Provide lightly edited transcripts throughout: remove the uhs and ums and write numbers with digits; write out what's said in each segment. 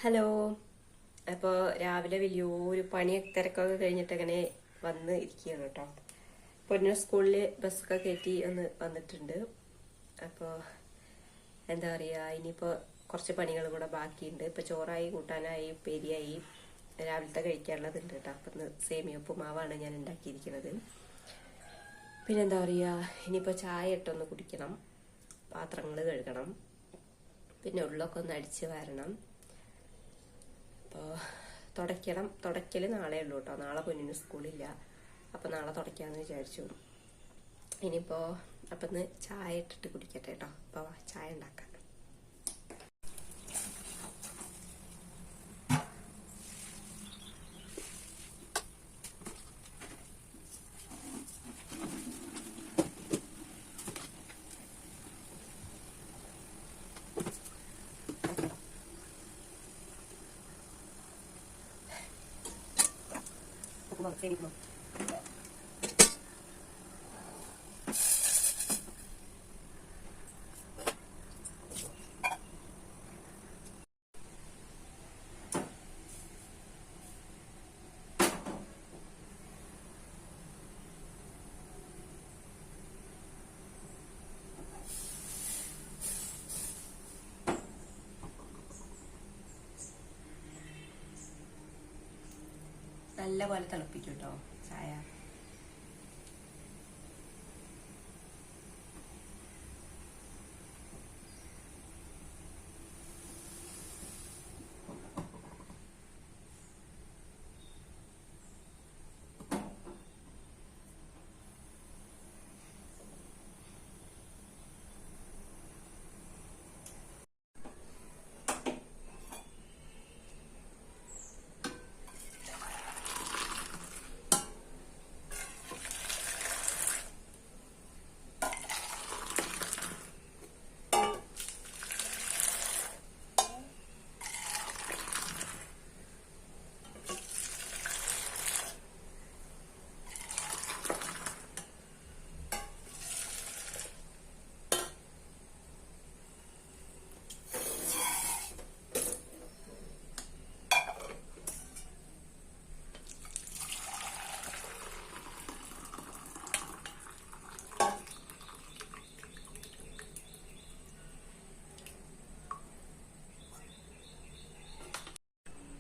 Hello. അപ്പോൾ രാവിലെ വലിയൊരു പണി തിരക്കൊക്കെ കഴിഞ്ഞിട്ട് അങ്ങനെ വന്ന് ഇരിക്കുകയാണ് കേട്ടോ. പൊന്നു സ്കൂളിൽ ബസ്സൊക്കെ കയറ്റി ഒന്ന് വന്നിട്ടുണ്ട്. അപ്പോൾ എന്താ പറയുക, ഇനിയിപ്പോൾ കുറച്ച് പണികൾ കൂടെ ബാക്കിയുണ്ട്. ഇപ്പോൾ ചോറായി, കൂട്ടാനായി, ഉപ്പേരിയായി, രാവിലത്തെ കഴിക്കാനുള്ളതുണ്ട് കേട്ടോ. അപ്പം ഇന്ന് സേമിയ ഉപ്പുമാവാണ് ഞാൻ ഉണ്ടാക്കിയിരിക്കുന്നത്. പിന്നെന്താ പറയുക, ഇനിയിപ്പോൾ ചായ ഇട്ടൊന്ന് കുടിക്കണം, പാത്രങ്ങൾ കഴുകണം, പിന്നെ ഉള്ളൊക്കെ ഒന്ന് അടിച്ച് വരണം. അപ്പോൾ തുടയ്ക്കൽ നാളെ ഉള്ളൂ കേട്ടോ. നാളെ പൊന്നിന് സ്കൂളില്ല, അപ്പോൾ നാളെ തുടയ്ക്കാമെന്ന് വിചാരിച്ചു. ഇനിയിപ്പോൾ അപ്പം ഇന്ന് ചായ ഇട്ടിട്ട് കുടിക്കട്ടെ കേട്ടോ. അപ്പോൾ ചായ ഉണ്ടാക്കാം. Vâng, നല്ല പോലെ തിളപ്പിക്കും കേട്ടോ ചായ.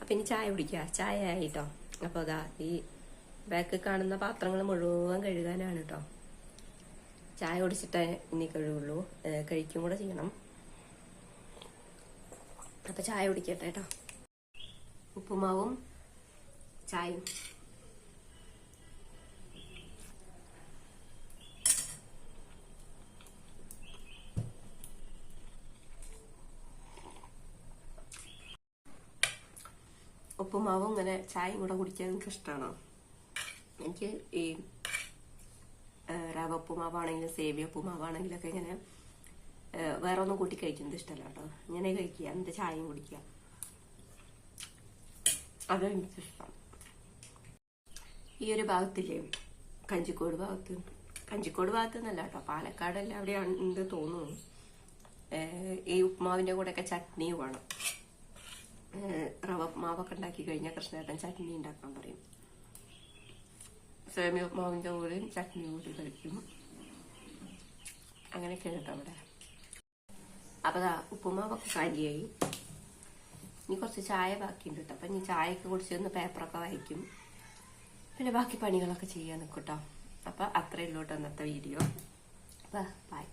പിന്നെ ചായ കുടിക്കുക. ചായ ആയിട്ടോ. അപ്പോൾ അതാ ഈ ബാക്കിൽ കാണുന്ന പാത്രങ്ങൾ മുഴുവൻ കഴുകാനാണ് കേട്ടോ. ചായ കുടിച്ചിട്ടേ ഇനി കഴുകുള്ളൂ, കഴിക്കും കൂടെ ചെയ്യണം. അപ്പം ചായ കുടിക്കട്ടെ കേട്ടോ. ഉപ്പുമാവും ചായയും. ഉപ്പുമാവും ഇങ്ങനെ ചായയും കൂടെ കുടിക്കാൻ എനിക്ക് ഇഷ്ടമാണോ? എനിക്ക് ഈ റവ ഉപ്പുമാവാണെങ്കിലും സേമിയ ഉപ്പുമാവാണെങ്കിലൊക്കെ ഇങ്ങനെ വേറെ ഒന്നും കൂട്ടി കഴിക്കുന്നത് ഇഷ്ടമല്ല കേട്ടോ. ഇങ്ങനെ കഴിക്കുക, എന്നിട്ട് ചായയും കുടിക്കുക, അതാണ് എനിക്കിഷ്ടം. ഈ ഒരു ഭാഗത്തില്ലേ, കഞ്ചിക്കോട് ഭാഗത്ത് എന്നല്ല കേട്ടോ, പാലക്കാട് എല്ലാം അവിടെ ഉണ്ട് തോന്നുന്നു. ഈ ഉപ്പുമാവിൻ്റെ കൂടെയൊക്കെ ചട്നി വേണം. റവ ഉപ്പുമാവൊക്കെ ഉണ്ടാക്കി കഴിഞ്ഞാൽ കൃഷ്ണേട്ടൻ ചട്നി ഉണ്ടാക്കാൻ പറയും. സേമിയ ഉപ്പുമാവിൻ്റെ കൂടെയും ചട്നി കൂടി കഴിക്കും. അങ്ങനെയൊക്കെയാണ് കേട്ടോ അവിടെ. അപ്പോൾ ഉപ്പുമാവൊക്കെ കാര്യമായി. ഇനി കുറച്ച് ചായ ബാക്കിയുണ്ട് കേട്ടോ. അപ്പം ഇനി ചായയൊക്കെ കുടിച്ച് ഒന്ന് പേപ്പറൊക്കെ വായിക്കും, പിന്നെ ബാക്കി പണികളൊക്കെ ചെയ്യാൻ നിൽക്കും കേട്ടോ. അപ്പം അത്രയേ ഉള്ളൂ കേട്ടോ ഇന്നത്തെ വീഡിയോ. അപ്പം ബൈ.